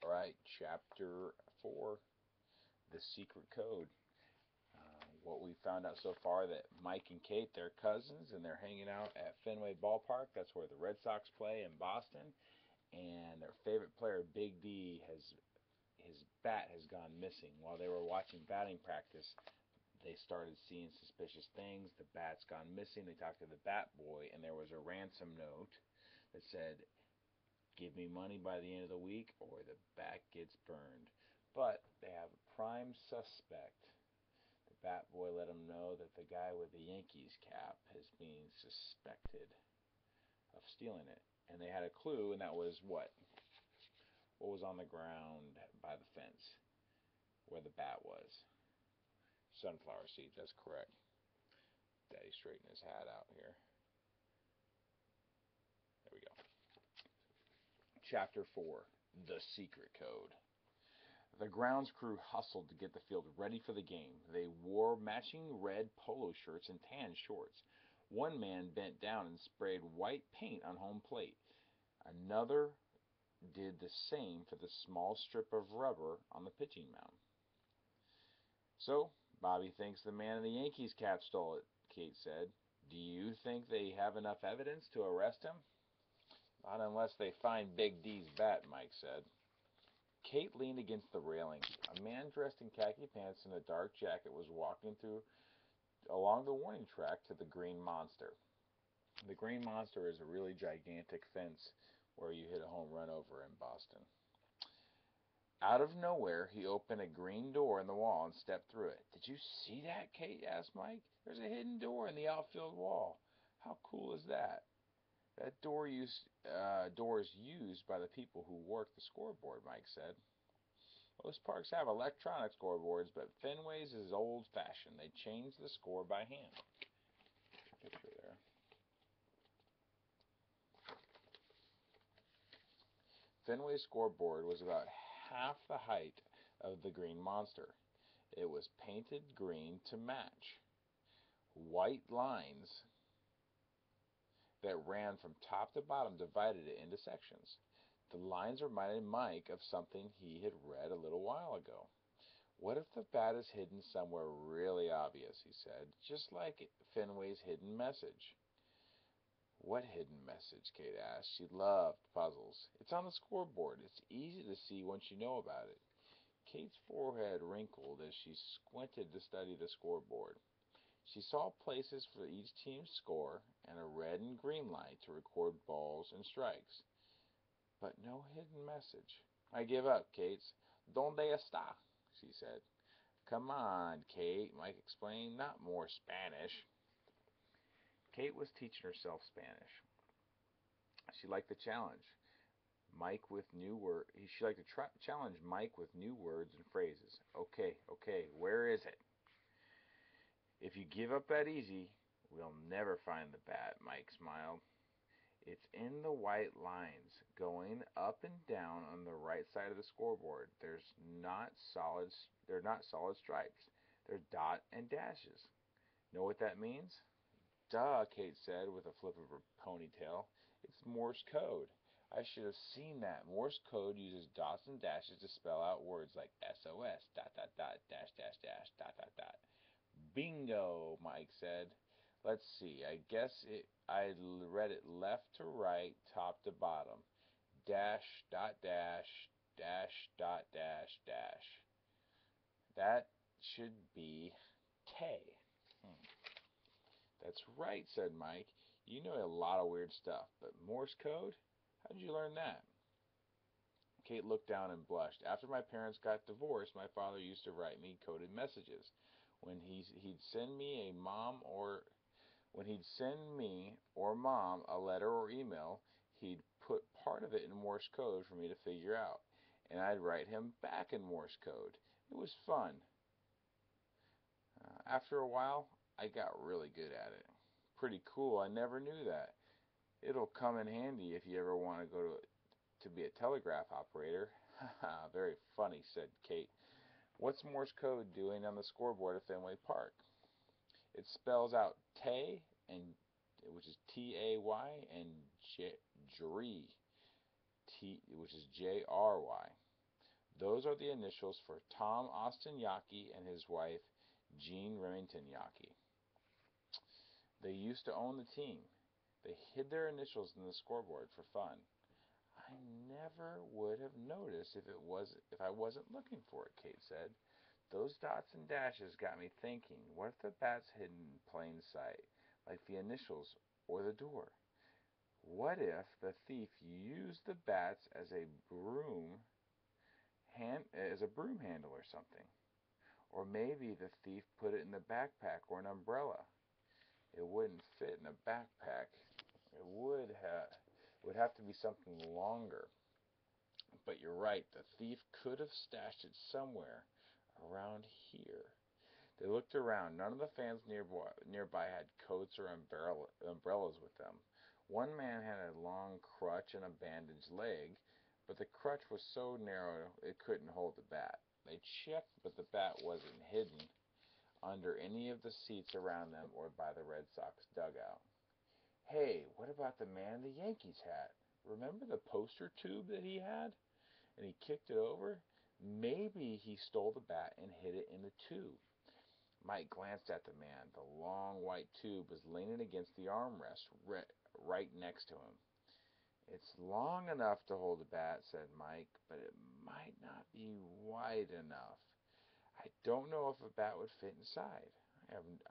All right, Chapter 4, The Secret Code. What we found out so far that Mike and Kate, they're cousins, and they're hanging out at Fenway Ballpark. That's where the Red Sox play in Boston. And their favorite player, Big D, his bat has gone missing. While they were watching batting practice, they started seeing suspicious things. The bat's gone missing. They talked to the bat boy, and there was a ransom note that said, "Give me money by the end of the week or the bat gets burned." But they have a prime suspect. The bat boy let them know that the guy with the Yankees cap is being suspected of stealing it. And they had a clue, and that was what? What was on the ground by the fence where the bat was? Sunflower seeds, that's correct. Daddy straightened his hat out here. There we go. Chapter 4, The Secret Code. The grounds crew hustled to get the field ready for the game. They wore matching red polo shirts and tan shorts. One man bent down and sprayed white paint on home plate. Another did the same for the small strip of rubber on the pitching mound. "So, Bobby thinks the man in the Yankees cap stole it," Kate said. "Do you think they have enough evidence to arrest him?" "Not unless they find Big D's bat," Mike said. Kate leaned against the railing. A man dressed in khaki pants and a dark jacket was walking along the warning track to the Green Monster. The Green Monster is a really gigantic fence where you hit a home run over in Boston. Out of nowhere, he opened a green door in the wall and stepped through it. "Did you see that?" Kate asked Mike. "There's a hidden door in the outfield wall. How cool is that?" "That door is used by the people who work the scoreboard," Mike said. "Most parks have electronic scoreboards, but Fenway's is old-fashioned. They change the score by hand." Picture there. Fenway's scoreboard was about half the height of the Green Monster. It was painted green to match. White lines that ran from top to bottom divided it into sections. The lines reminded Mike of something he had read a little while ago. "What if the bat is hidden somewhere really obvious?" he said, "just like Fenway's hidden message." "What hidden message?" Kate asked. She loved puzzles. "It's on the scoreboard. It's easy to see once you know about it." Kate's forehead wrinkled as she squinted to study the scoreboard. She saw places for each team's score and a red and green light to record balls and strikes. But no hidden message. "I give up, Kate. ¿Dónde está?" she said. "Come on, Kate," Mike explained. "Not more Spanish." Kate was teaching herself Spanish. She liked the challenge. She liked to challenge Mike with new words and phrases. Okay, where is it?" "If you give up that easy, we'll never find the bat," Mike smiled. "It's in the white lines, going up and down on the right side of the scoreboard. They're not solid stripes. They're dot and dashes. Know what that means?" "Duh," Kate said with a flip of her ponytail. "It's Morse code. I should have seen that. Morse code uses dots and dashes to spell out words like SOS, ... dash, dash, dash, ... "Bingo," Mike said. "Let's see. I guess I read it left to right, top to bottom. Dash, dot, dash, dash, dot, dash, dash. That should be K." "That's right," said Mike. "You know a lot of weird stuff, but Morse code? How did you learn that?" Kate looked down and blushed. "After my parents got divorced, my father used to write me coded messages. When he'd send me or Mom a letter or email, he'd put part of it in Morse code for me to figure out, and I'd write him back in Morse code. It was fun. After a while, I got really good at it." "Pretty cool. I never knew that. It'll come in handy if you ever want to go to be a telegraph operator." "Ha, very funny," said Kate. "What's Morse code doing on the scoreboard at Fenway Park?" "It spells out Tay, which is Tay, and Jry, which is Jry. Those are the initials for Tom Austin Yockey and his wife, Jean Remington Yockey. They used to own the team. They hid their initials in the scoreboard for fun. I never would have noticed if I wasn't looking for it, Kate said. Those dots and dashes got me thinking, what if the bat's hidden in plain sight, like the initials or the door? What if the thief used the bats as a broom handle or something? Or maybe the thief put it in the backpack or an umbrella. It wouldn't fit in a backpack. It would have to be something longer. But you're right, the thief could have stashed it somewhere around here. They looked around. None of the fans nearby had coats or umbrellas with them. One man had a long crutch and a bandaged leg, but the crutch was so narrow it couldn't hold the bat. They checked, but the bat wasn't hidden under any of the seats around them or by the Red Sox dugout. Hey, what about the man in the Yankees hat? Remember the poster tube that he had? And he kicked it over? Maybe he stole the bat and hid it in the tube. Mike glanced at the man. The long white tube was leaning against the armrest right next to him. It's long enough to hold a bat, said Mike, but it might not be wide enough. I don't know if a bat would fit inside.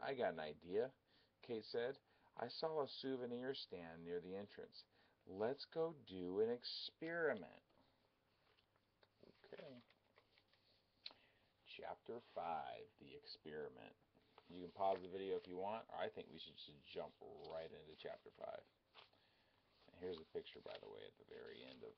I got an idea, Kate said. I saw a souvenir stand near the entrance. Let's go do an experiment. Okay. Chapter 5, The Experiment. You can pause the video if you want, or I think we should just jump right into Chapter 5. And here's a picture, by the way, at the very end of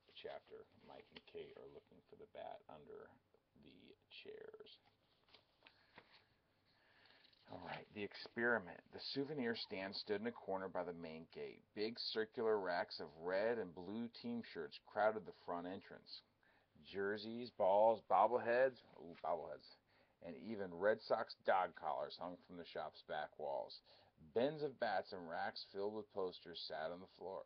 the chapter. Mike and Kate are looking for the bat under the chairs. All right, the experiment. The souvenir stand stood in a corner by the main gate. Big circular racks of red and blue team shirts crowded the front entrance. Jerseys, balls, bobbleheads, and even Red Sox dog collars hung from the shop's back walls. Bins of bats and racks filled with posters sat on the floor.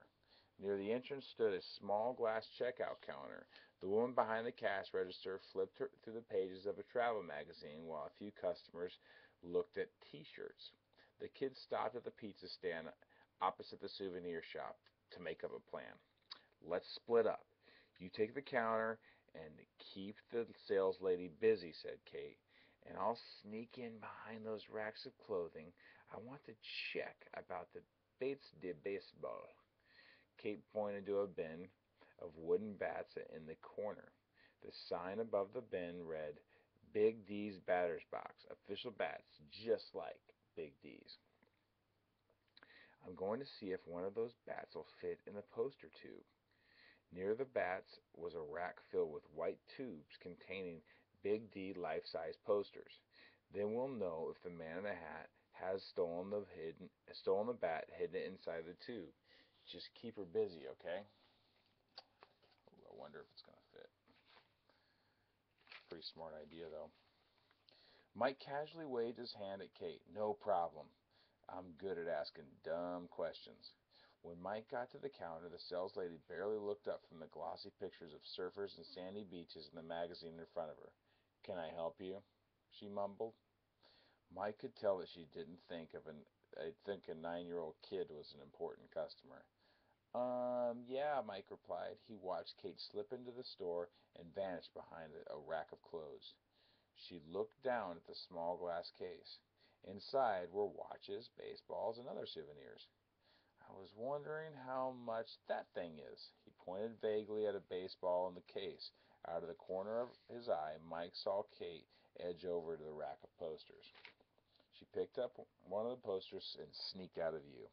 Near the entrance stood a small glass checkout counter. The woman behind the cash register flipped through the pages of a travel magazine while a few customers looked at T-shirts. The kids stopped at the pizza stand opposite the souvenir shop to make up a plan. Let's split up. You take the counter and keep the sales lady busy, said Kate, and I'll sneak in behind those racks of clothing. I want to check about the bates de baseball. Kate pointed to a bin of wooden bats in the corner. The sign above the bin read, Big D's Batter's Box, official bats just like Big D's. I'm going to see if one of those bats will fit in the poster tube. Near the bats was a rack filled with white tubes containing Big D life-size posters. Then we'll know if the man in the hat has stolen the bat hidden inside the tube. Just keep her busy, okay? Ooh, I wonder if it's going to fit. Pretty smart idea, though. Mike casually waved his hand at Kate. No problem. I'm good at asking dumb questions. When Mike got to the counter, the sales lady barely looked up from the glossy pictures of surfers and sandy beaches in the magazine in front of her. Can I help you? She mumbled. Mike could tell that she didn't think a 9-year-old kid was an important customer. Yeah, Mike replied. He watched Kate slip into the store and vanish behind a rack of clothes. She looked down at the small glass case. Inside were watches, baseballs, and other souvenirs. I was wondering how much that thing is. He pointed vaguely at a baseball in the case. Out of the corner of his eye, Mike saw Kate edge over to the rack of posters. She picked up one of the posters and sneaked out of view.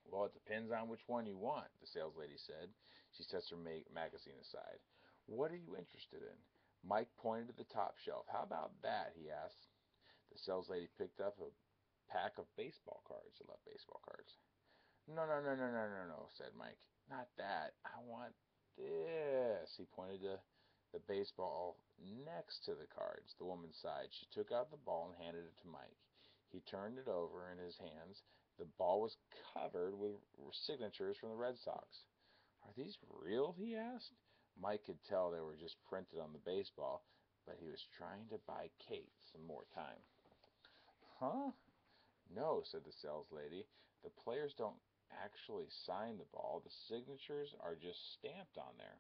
Well, it depends on which one you want, the sales lady said. She set her magazine aside. What are you interested in? Mike pointed to the top shelf. How about that, he asked. The sales lady picked up a pack of baseball cards. I love baseball cards. No, said Mike. Not that. I want this. He pointed to the baseball next to the cards. The woman sighed. She took out the ball and handed it to Mike. He turned it over in his hands. The ball was covered with signatures from the Red Sox. Are these real? He asked. Mike could tell they were just printed on the baseball, but he was trying to buy Kate some more time. Huh? No, said the sales lady. The players don't actually sign the ball. The signatures are just stamped on there.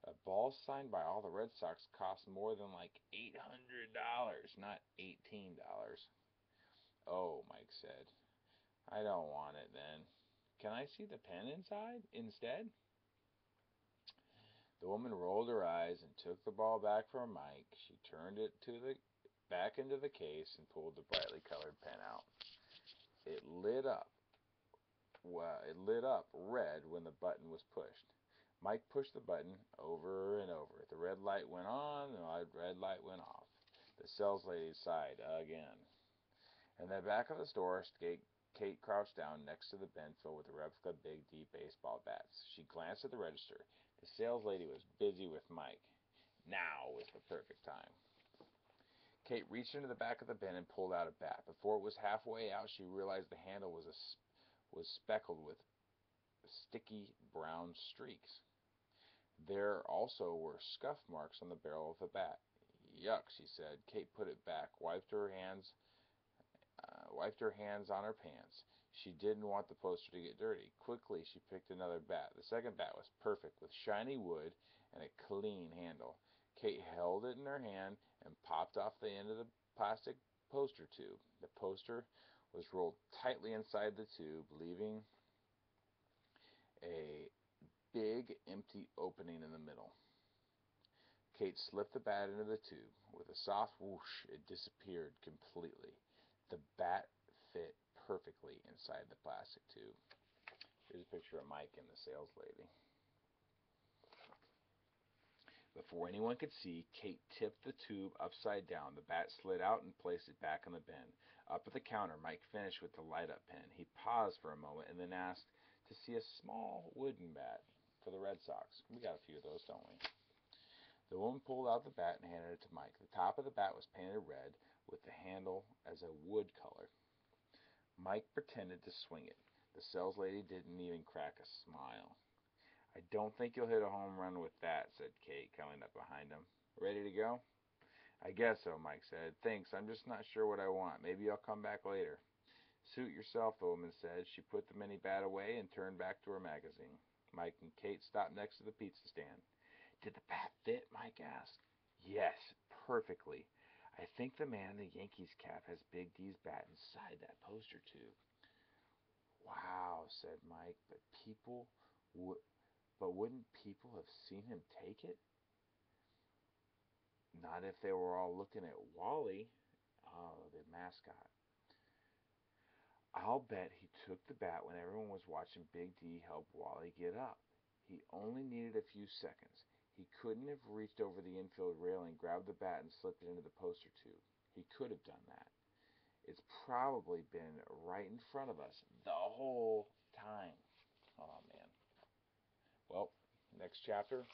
A ball signed by all the Red Sox costs more than like $800, not $18. Oh, Mike said. I don't want it then. Can I see the pen inside instead? The woman rolled her eyes and took the ball back from Mike. She turned it back into the case and pulled the brightly colored pen out. It lit up. Well, it lit up red when the button was pushed. Mike pushed the button over and over. The red light went on, the red light went off. The sales lady sighed again. In the back of the store, Kate crouched down next to the bin filled with the replica Big D baseball bats. She glanced at the register. The sales lady was busy with Mike. Now was the perfect time. Kate reached into the back of the bin and pulled out a bat. Before it was halfway out, she realized the handle was speckled with sticky brown streaks. There also were scuff marks on the barrel of the bat. Yuck, she said. Kate put it back, wiped her hands on her pants. She didn't want the poster to get dirty. Quickly, she picked another bat. The second bat was perfect, with shiny wood and a clean handle. Kate held it in her hand and popped off the end of the plastic poster tube. The poster was rolled tightly inside the tube, leaving a big, empty opening in the middle. Kate slipped the bat into the tube. With a soft whoosh, it disappeared completely. The bat fit perfectly inside the plastic tube. Here's a picture of Mike and the sales lady. Before anyone could see, Kate tipped the tube upside down. The bat slid out and placed it back in the bin. Up at the counter, Mike finished with the light-up pen. He paused for a moment and then asked to see a small wooden bat for the Red Sox. We got a few of those, don't we? The woman pulled out the bat and handed it to Mike. The top of the bat was painted red with the handle as a wood color. Mike pretended to swing it. The sales lady didn't even crack a smile. I don't think you'll hit a home run with that, said Kate, coming up behind him. Ready to go? I guess so, Mike said. Thanks, I'm just not sure what I want. Maybe I'll come back later. Suit yourself, the woman said. She put the mini bat away and turned back to her magazine. Mike and Kate stopped next to the pizza stand. Did the bat fit? Mike asked. Yes, perfectly. I think the man in the Yankees cap has Big D's bat inside that poster tube. Wow, said Mike, but wouldn't people have seen him take it? Not if they were all looking at Wally, the mascot. I'll bet he took the bat when everyone was watching Big D help Wally get up. He only needed a few seconds. He couldn't have reached over the infield railing, grabbed the bat, and slipped it into the poster tube. He could have done that. It's probably been right in front of us the whole time. Oh, man. Well, next chapter,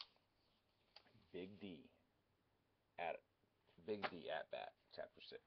Big D at Bat, Chapter 6.